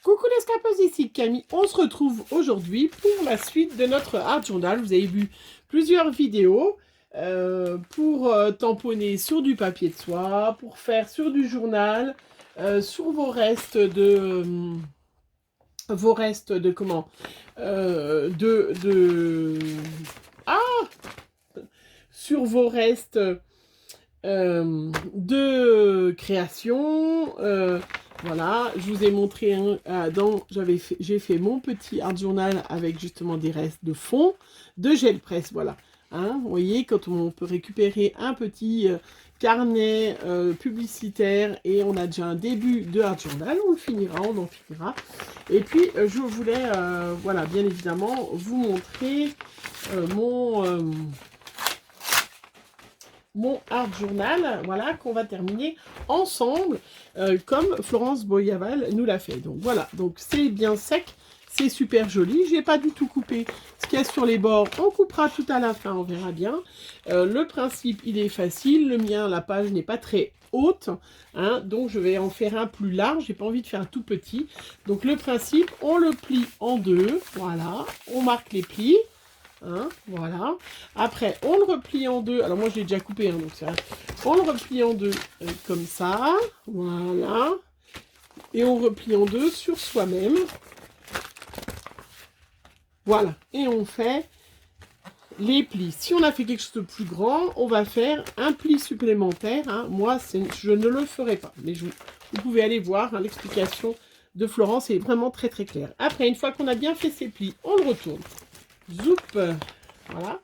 Coucou les scrapers, ici Camille. On se retrouve aujourd'hui pour la suite de notre art journal. Vous avez vu plusieurs vidéos pour tamponner sur du papier de soie, pour faire sur du journal, sur vos restes de comment ah sur vos restes de création. Voilà, je vous ai montré j'ai fait mon petit art journal avec justement des restes de fond de gel presse, voilà. Hein, vous voyez, quand on peut récupérer un petit carnet publicitaire et on a déjà un début de art journal, on en finira. Et puis, je voulais, voilà, bien évidemment, vous montrer mon art journal, voilà, qu'on va terminer ensemble, comme Florence Boyaval nous l'a fait. Donc voilà, donc c'est bien sec, c'est super joli. J'ai pas du tout coupé ce qu'il y a sur les bords, on coupera tout à la fin, on verra bien. Le principe, il est facile. Le mien, la page n'est pas très haute, hein, donc je vais en faire un plus large. J'ai pas envie de faire un tout petit. Donc le principe, on le plie en deux, voilà, on marque les plis. Hein, voilà. Après, on le replie en deux. Alors moi, je l'ai déjà coupé, hein, donc c'est vrai. On le replie en deux comme ça. Voilà. Et on replie en deux sur soi-même. Voilà. Et on fait les plis. Si on a fait quelque chose de plus grand, on va faire un pli supplémentaire. Hein. Moi, je ne le ferai pas. Mais vous pouvez aller voir, hein, l'explication de Florence est vraiment très très claire. Après, une fois qu'on a bien fait ces plis, on le retourne. Zoup, voilà,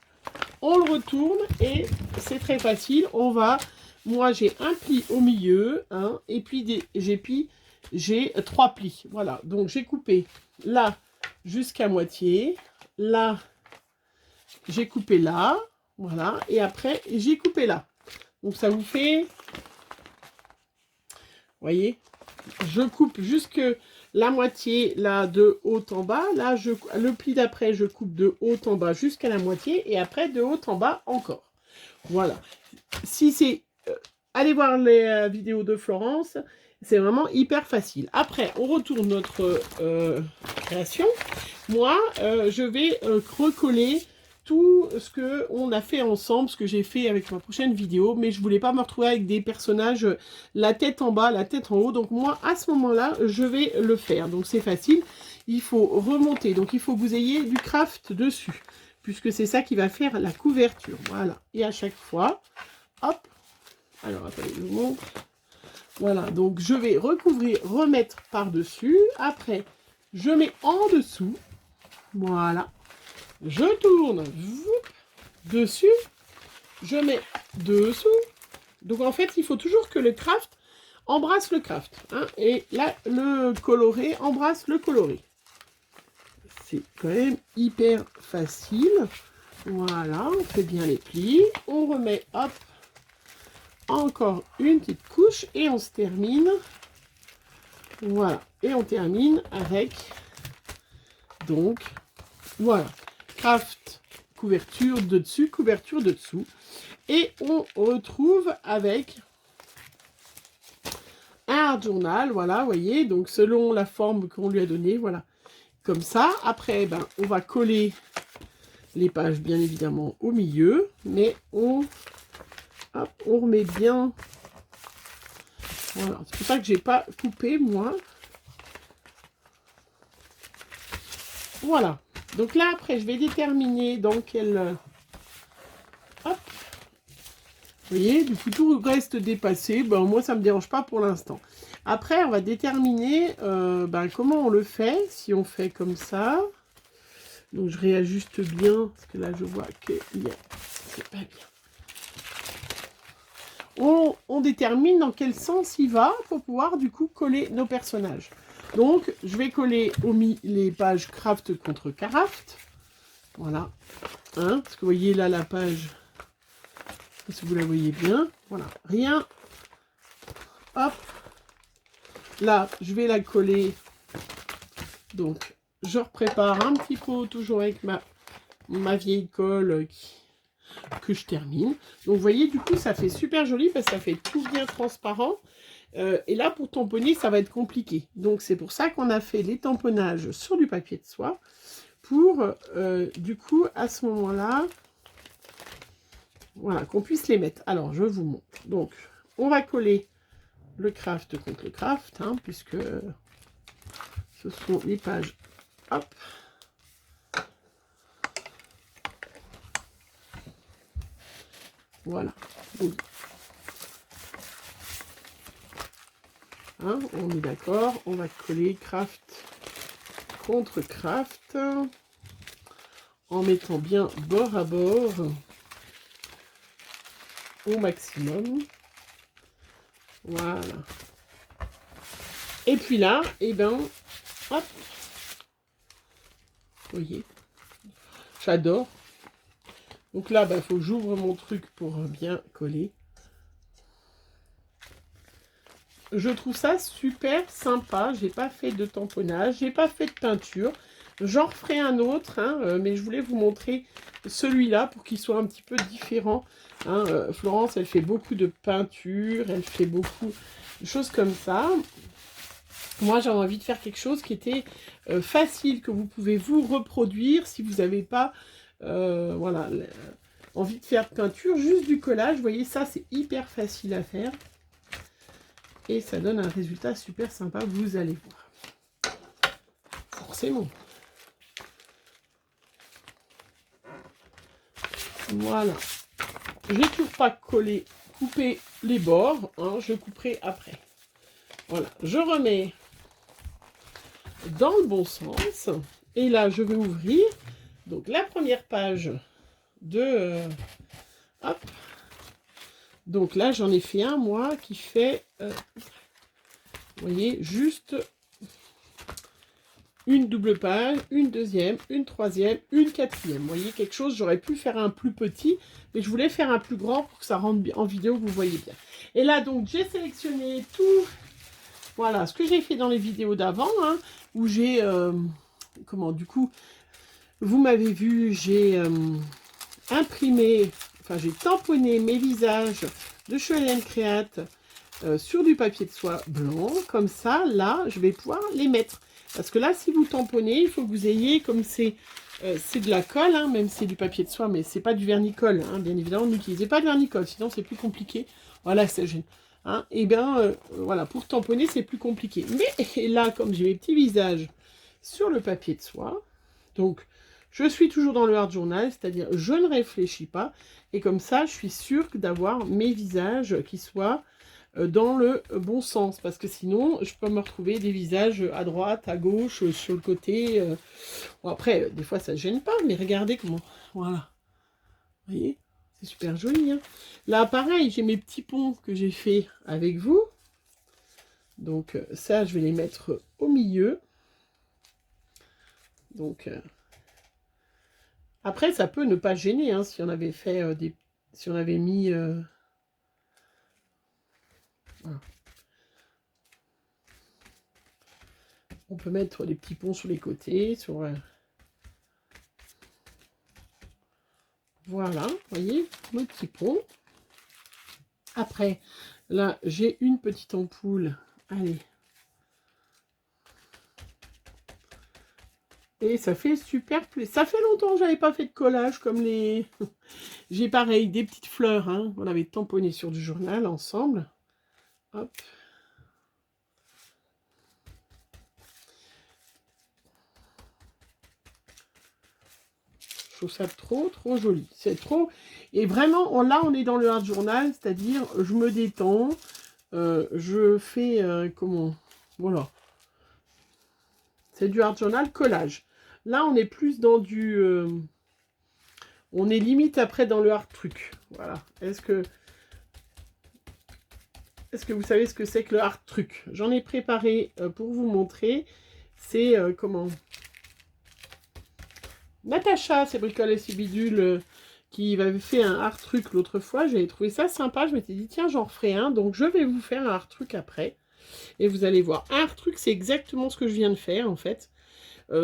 on le retourne et c'est très facile. Moi j'ai un pli au milieu, hein, et puis j'ai 3 plis, voilà. Donc j'ai coupé là jusqu'à moitié, là j'ai coupé là, voilà, et après j'ai coupé là. Donc ça vous fait, vous voyez, je coupe jusque la moitié là de haut en bas. Là, le pli d'après, je coupe de haut en bas jusqu'à la moitié et après de haut en bas encore. Voilà. Si c'est... allez voir les vidéos de Florence. C'est vraiment hyper facile. Après, on retourne notre création. Moi, je vais recoller tout ce qu'on a fait ensemble, ce que j'ai fait avec ma prochaine vidéo, mais je voulais pas me retrouver avec des personnages la tête en bas, la tête en haut. Donc moi, à ce moment-là, je vais le faire. Donc c'est facile. Il faut remonter. Donc il faut que vous ayez du craft dessus, puisque c'est ça qui va faire la couverture. Voilà. Et à chaque fois, hop. Alors attendez, je vous montre. Voilà. Donc je vais recouvrir, remettre par-dessus. Après, je mets en dessous. Voilà. Je tourne dessus, je mets dessous. Donc en fait, il faut toujours que le craft embrasse le craft. Hein, et là, le coloré embrasse le coloré. C'est quand même hyper facile. Voilà, on fait bien les plis. On remet, hop, encore une petite couche et on se termine. Voilà, et on termine avec, donc, voilà. Craft, couverture de dessus, couverture de dessous. Et on retrouve avec un art journal, voilà, vous voyez, donc selon la forme qu'on lui a donnée, voilà, comme ça. Après, ben, on va coller les pages, bien évidemment, au milieu, mais on remet bien, voilà, c'est pour ça que j'ai pas coupé, moi. Voilà. Donc là, après, je vais déterminer dans quel... hop. Vous voyez, du coup, tout reste dépassé. Ben, moi, ça ne me dérange pas pour l'instant. Après, on va déterminer comment on le fait. Si on fait comme ça. Donc, je réajuste bien. Parce que là, je vois que c'est pas bien. On détermine dans quel sens il va pour pouvoir, du coup, coller nos personnages. Donc, je vais coller les pages craft contre craft. Voilà. Hein, parce que vous voyez là la page, si vous la voyez bien. Voilà. Rien. Hop. Là, je vais la coller. Donc, je prépare un petit peu, toujours avec ma vieille colle que je termine. Donc, vous voyez, du coup, ça fait super joli parce que ça fait tout bien transparent. Et là, pour tamponner, ça va être compliqué. Donc, c'est pour ça qu'on a fait les tamponnages sur du papier de soie. Pour, du coup, à ce moment-là, voilà, qu'on puisse les mettre. Alors, je vous montre. Donc, on va coller le craft contre le craft, hein, puisque ce sont les pages. Hop. Voilà. Hein, on est d'accord. On va coller craft contre craft en mettant bien bord à bord au maximum. Voilà. Et puis là, et ben, hop. Vous voyez, j'adore. Donc là, il faut que j'ouvre mon truc pour bien coller. Je trouve ça super sympa. J'ai pas fait de tamponnage, j'ai pas fait de peinture. J'en referai un autre, hein, mais je voulais vous montrer celui-là pour qu'il soit un petit peu différent. Hein. Florence, elle fait beaucoup de peinture, elle fait beaucoup de choses comme ça. Moi, j'avais envie de faire quelque chose qui était facile, que vous pouvez vous reproduire si vous n'avez pas voilà, envie de faire de peinture, juste du collage. Vous voyez, ça, c'est hyper facile à faire. Et ça donne un résultat super sympa, vous allez voir. Forcément. Voilà. J'ai toujours pas coupé les bords, hein, je couperai après. Voilà, je remets dans le bon sens. Et là, je vais ouvrir donc la première page de... hop. Donc là, j'en ai fait un, moi, qui fait... vous voyez, juste une double page, une deuxième, une troisième, une quatrième. Vous voyez, quelque chose, j'aurais pu faire un plus petit, mais je voulais faire un plus grand pour que ça rentre bien en vidéo, vous voyez bien. Et là, donc, j'ai sélectionné tout, voilà, ce que j'ai fait dans les vidéos d'avant, hein, où j'ai, comment, du coup, vous m'avez vu, j'ai imprimé, enfin, j'ai tamponné mes visages de Shoelen Create sur du papier de soie blanc, comme ça, là, je vais pouvoir les mettre. Parce que là, si vous tamponnez, il faut que vous ayez, comme c'est de la colle, hein, même si c'est du papier de soie, mais c'est pas du vernicole, hein, bien évidemment, n'utilisez pas de vernicole, sinon c'est plus compliqué. Voilà, c'est gênant. Hein, et bien, voilà, pour tamponner, c'est plus compliqué. Mais là, comme j'ai mes petits visages sur le papier de soie, donc, je suis toujours dans le hard journal, c'est-à-dire, je ne réfléchis pas, et comme ça, je suis sûre d'avoir mes visages qui soient dans le bon sens, parce que sinon je peux me retrouver des visages à droite, à gauche, sur le côté. Bon, après, des fois ça ne gêne pas, mais regardez comment, voilà, vous voyez, c'est super joli. Hein. Là, pareil, j'ai mes petits ponts que j'ai fait avec vous, donc ça, je vais les mettre au milieu. Donc, après, ça peut ne pas gêner, hein, si on avait fait si on avait mis... voilà. On peut mettre des petits ponts sur les côtés, sur... Voilà, vous voyez, mon petit pont. Après, là, j'ai une petite ampoule. Allez. Et ça fait super plaisir. Ça fait longtemps que j'avais pas fait de collage comme les... J'ai pareil, des petites fleurs, hein. On avait tamponné sur du journal ensemble. Hop. Je trouve ça trop joli. C'est trop... Et vraiment, là, on est dans le hard journal, c'est-à-dire, je me détends, je fais, comment... Voilà. C'est du hard journal collage. Là, on est plus dans du... on est limite après dans le hard truc. Voilà. Est-ce que vous savez ce que c'est que le hard truc? J'en ai préparé pour vous montrer. C'est, comment... Natacha, c'est Bricole et c'est Bidule, qui m'avait fait un hard truc l'autre fois. J'avais trouvé ça sympa. Je m'étais dit, tiens, j'en referai un. Donc, je vais vous faire un hard truc après. Et vous allez voir. Un hard truc, c'est exactement ce que je viens de faire, en fait.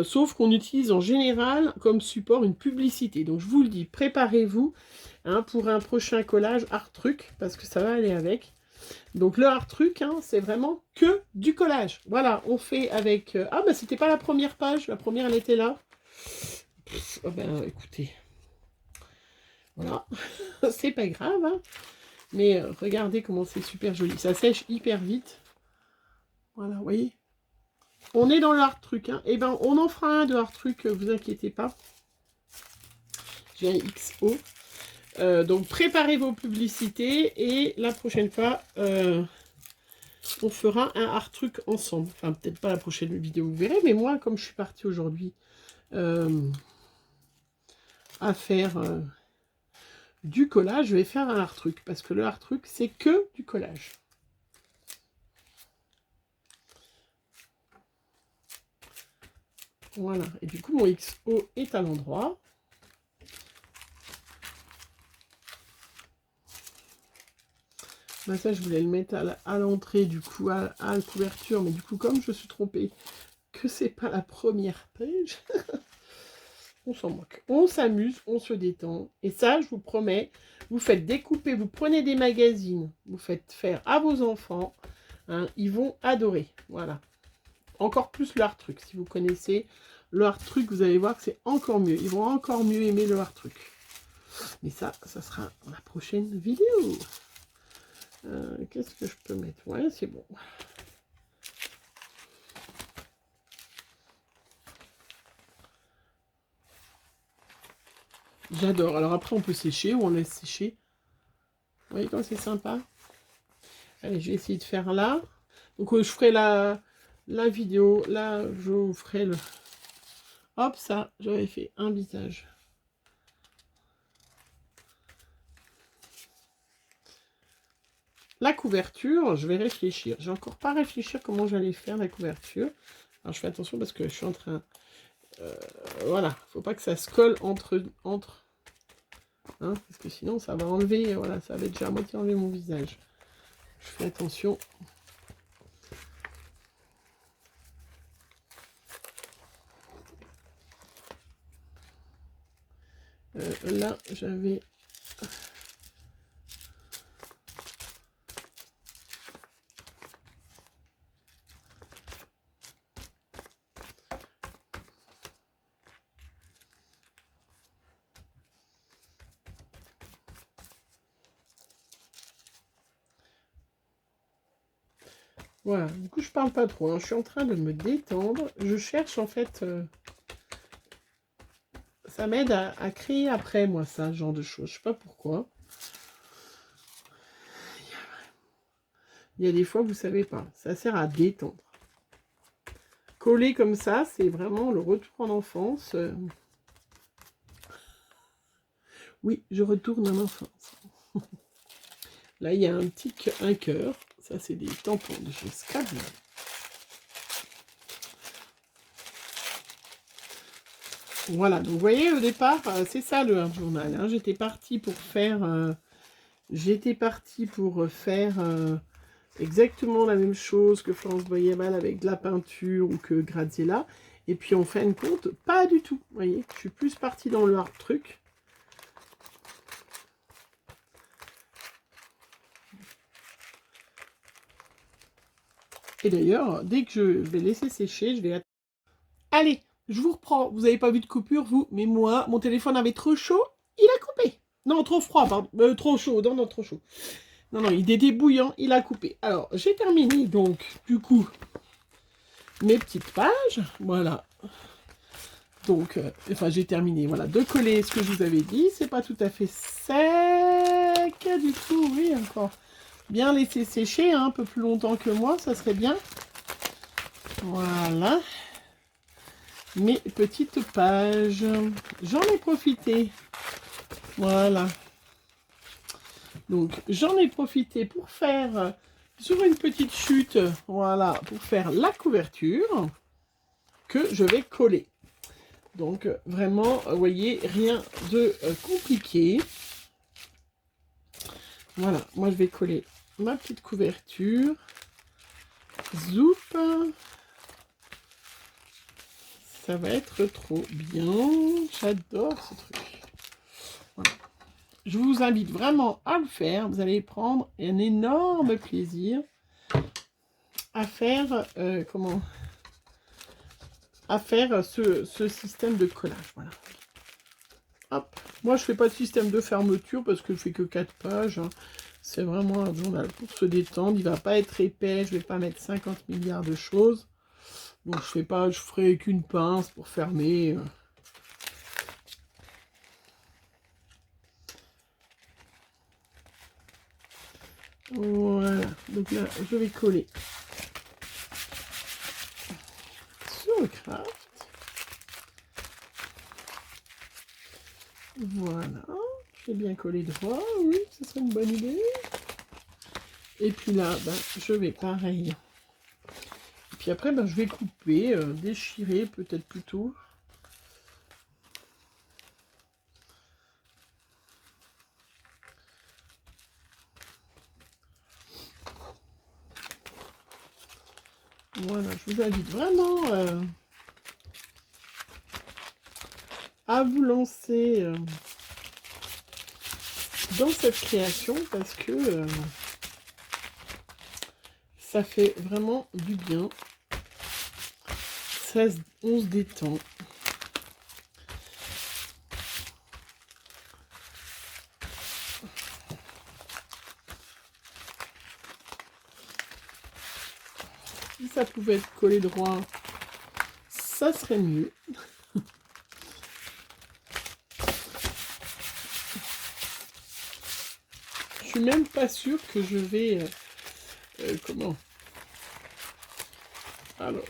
Sauf qu'on utilise en général comme support une publicité. Donc, je vous le dis, préparez-vous hein, pour un prochain collage hard truc. Parce que ça va aller avec. Donc le art truc, hein, c'est vraiment que du collage. Voilà, on fait avec... Ah bah c'était pas la première page, la première elle était là. Oh ben écoutez, voilà, c'est pas grave, hein. Mais regardez comment c'est super joli. Ça sèche hyper vite. Voilà, vous voyez. On est dans le art truc, hein. Et ben on en fera un de art truc, vous inquiétez pas. J'ai un XO. Donc préparez vos publicités et la prochaine fois, on fera un art truc ensemble. Enfin, peut-être pas la prochaine vidéo, vous verrez, mais moi, comme je suis partie aujourd'hui à faire du collage, je vais faire un art truc, parce que le art truc, c'est que du collage. Voilà, et du coup, mon XO est à l'endroit. Ben ça, je voulais le mettre à l'entrée, du coup, à la couverture, mais du coup, comme je suis trompée que c'est pas la première page, on s'en moque. On s'amuse, on se détend, et ça, je vous promets, vous faites découper, vous prenez des magazines, vous faites faire à vos enfants, hein, ils vont adorer, voilà. Encore plus le art truc, si vous connaissez le art truc, vous allez voir que c'est encore mieux, ils vont encore mieux aimer le art truc. Mais ça sera dans la prochaine vidéo. Qu'est-ce que je peux mettre? Ouais, c'est bon. J'adore. Alors après, on peut sécher ou on laisse sécher. Vous voyez comme c'est sympa? Allez, je vais essayer de faire là. Donc, je ferai la vidéo. Là, je vous ferai le... Hop, ça, j'avais fait un visage. La couverture, je vais réfléchir. J'ai encore pas réfléchi comment j'allais faire la couverture. Alors, je fais attention parce que je suis en train... voilà, faut pas que ça se colle entre hein, parce que sinon, ça va enlever... Voilà, ça va déjà à moitié enlever mon visage. Je fais attention. Là, j'avais... Voilà, du coup, je parle pas trop, hein. Je suis en train de me détendre. Je cherche, en fait... ça m'aide à créer après, moi, ça, ce genre de choses. Je sais pas pourquoi. Il y a des fois, vous savez pas. Ça sert à détendre. Coller comme ça, c'est vraiment le retour en enfance. Oui, je retourne en enfance. Là, il y a un cœur. Ça, c'est des tampons de chez Scrabble. Voilà, donc vous voyez, au départ, c'est ça le Art Journal. Hein. J'étais partie pour faire... exactement la même chose que Florence Boyamal avec de la peinture ou que Graziella. Et puis, en fin de compte, pas du tout. Vous voyez, je suis plus partie dans le art truc. Et d'ailleurs, dès que je vais laisser sécher, je vais... Allez, je vous reprends. Vous n'avez pas vu de coupure, vous, mais moi, mon téléphone avait trop chaud, il a coupé. Non, trop froid, pardon. Trop chaud, non, trop chaud. Non, il était bouillant, il a coupé. Alors, j'ai terminé, donc, du coup, mes petites pages. Voilà. Donc, enfin, j'ai terminé, voilà, de coller ce que je vous avais dit. C'est pas tout à fait sec, du coup, oui, encore. Bien laisser sécher, hein, un peu plus longtemps que moi, ça serait bien. Voilà. Mes petites pages. J'en ai profité. Voilà. Donc, j'en ai profité pour faire, sur une petite chute, voilà, pour faire la couverture que je vais coller. Donc, vraiment, vous voyez, rien de compliqué. Voilà, moi, je vais coller ma petite couverture. Zoup. Ça va être trop bien. J'adore ce truc. Voilà. Je vous invite vraiment à le faire. Vous allez prendre un énorme plaisir à faire, à faire ce système de collage. Voilà. Hop. Moi, je fais pas de système de fermeture parce que je fais que 4 pages. Hein. C'est vraiment un journal pour se détendre. Il va pas être épais. Je vais pas mettre 50 milliards de choses. Donc, je ferai qu'une pince pour fermer. Voilà. Donc là, je vais coller sur le craft. Voilà. Je vais bien coller droit. Oui, ce serait une bonne idée. Et puis là, ben, je vais pareil. Et puis après, ben, je vais couper, déchirer peut-être plutôt. Voilà, je vous invite vraiment à vous lancer dans cette création parce que ça fait vraiment du bien. On se détend. Si ça pouvait être collé droit, ça serait mieux. Je suis même pas sûre que je vais... comment? Alors...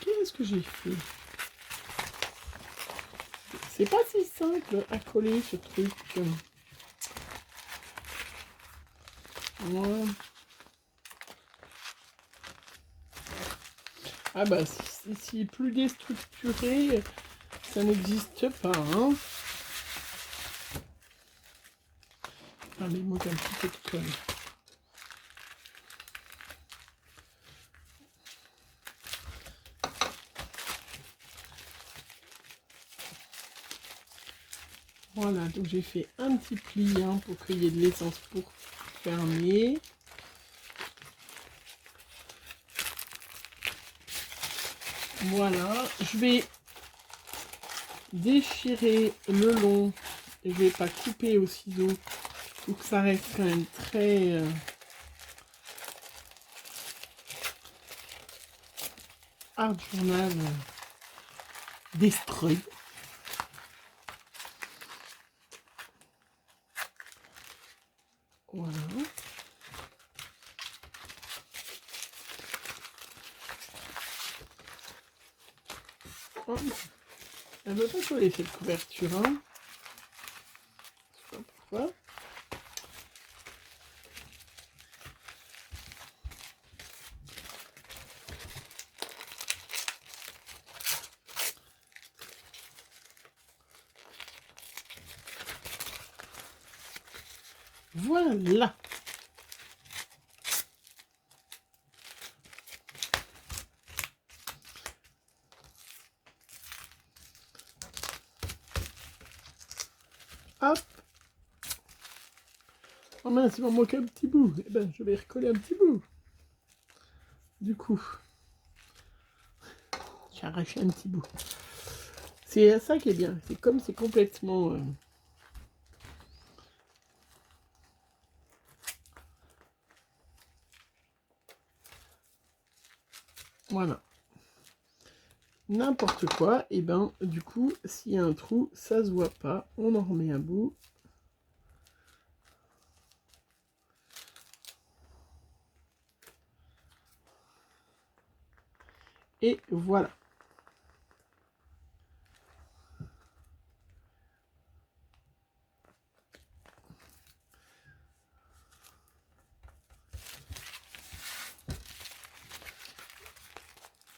Qu'est-ce que j'ai fait? C'est pas si simple à coller ce truc. Voilà. Ah bah si plus déstructuré, ça n'existe pas. Hein. Ah mais moi j'ai un petit peu de colle. Voilà, donc j'ai fait un petit pli hein, pour qu'il y ait de l'essence pour fermer. Voilà, je vais déchirer le long. Je vais pas couper au ciseau pour que ça reste quand même très art journal destroy. Voilà. Oh, elle ne veut pas coller cette couverture. Hein. Je sais pas pourquoi. Voilà. Hop. Oh mince, il m'en manque un petit bout. Eh ben, je vais recoller un petit bout. Du coup, j'ai arraché un petit bout. C'est ça qui est bien. C'est comme c'est complètement... Voilà. N'importe quoi. Et ben, du coup, s'il y a un trou, ça se voit pas. On en remet un bout. Et voilà.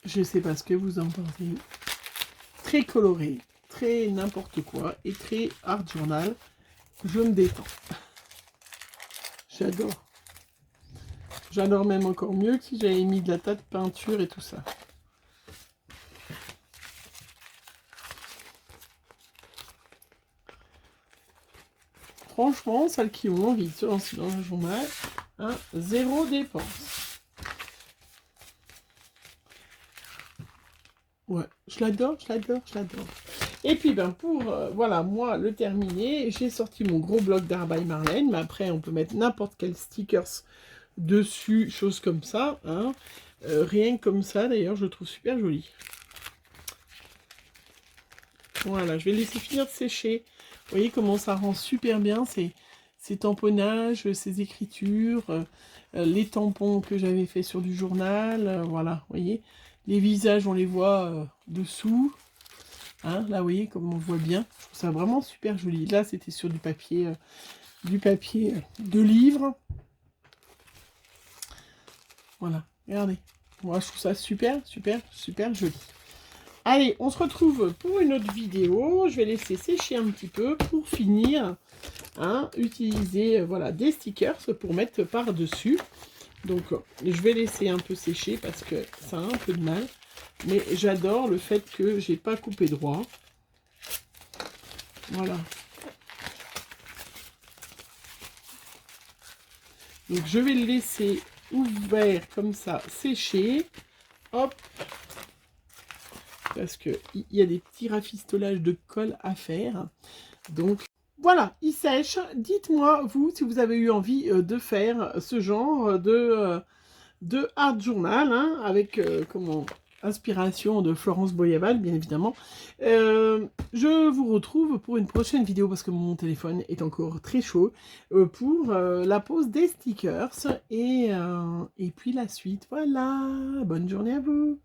Je sais pas ce que vous en pensez. Très coloré, très n'importe quoi et très art journal. Je me détends. J'adore. J'adore même encore mieux que si j'avais mis de la tas de peinture et tout ça. Franchement, celles qui ont envie de se lancer dans un journal, hein, zéro dépense. Ouais, je l'adore, je l'adore, je l'adore. Et puis, ben, pour, voilà, moi, le terminer, j'ai sorti mon gros bloc d'art by Marlène, mais après, on peut mettre n'importe quel stickers dessus, choses comme ça, hein. Rien que comme ça, d'ailleurs, je le trouve super joli. Voilà, je vais laisser finir de sécher. Vous voyez comment ça rend super bien ces tamponnages, ces écritures, les tampons que j'avais fait sur du journal, voilà, vous voyez. Les visages, on les voit dessous. Hein, là, vous voyez, comme on voit bien. Je trouve ça vraiment super joli. Là, c'était sur du papier de livre. Voilà, regardez. Moi, je trouve ça super, super, super joli. Allez, on se retrouve pour une autre vidéo. Je vais laisser sécher un petit peu pour finir. Hein, utiliser voilà, des stickers pour mettre par-dessus. Donc, je vais laisser un peu sécher parce que ça a un peu de mal. Mais j'adore le fait que j'ai pas coupé droit. Voilà. Donc, je vais le laisser ouvert comme ça, sécher. Hop. Parce qu'il y a des petits rafistolages de colle à faire. Donc, voilà, il sèche. Dites-moi, vous, si vous avez eu envie de faire ce genre de art journal, hein, avec, comment, inspiration de Florence Boyaval, bien évidemment. Je vous retrouve pour une prochaine vidéo, parce que mon téléphone est encore très chaud, pour la pose des stickers, et puis la suite. Voilà, bonne journée à vous.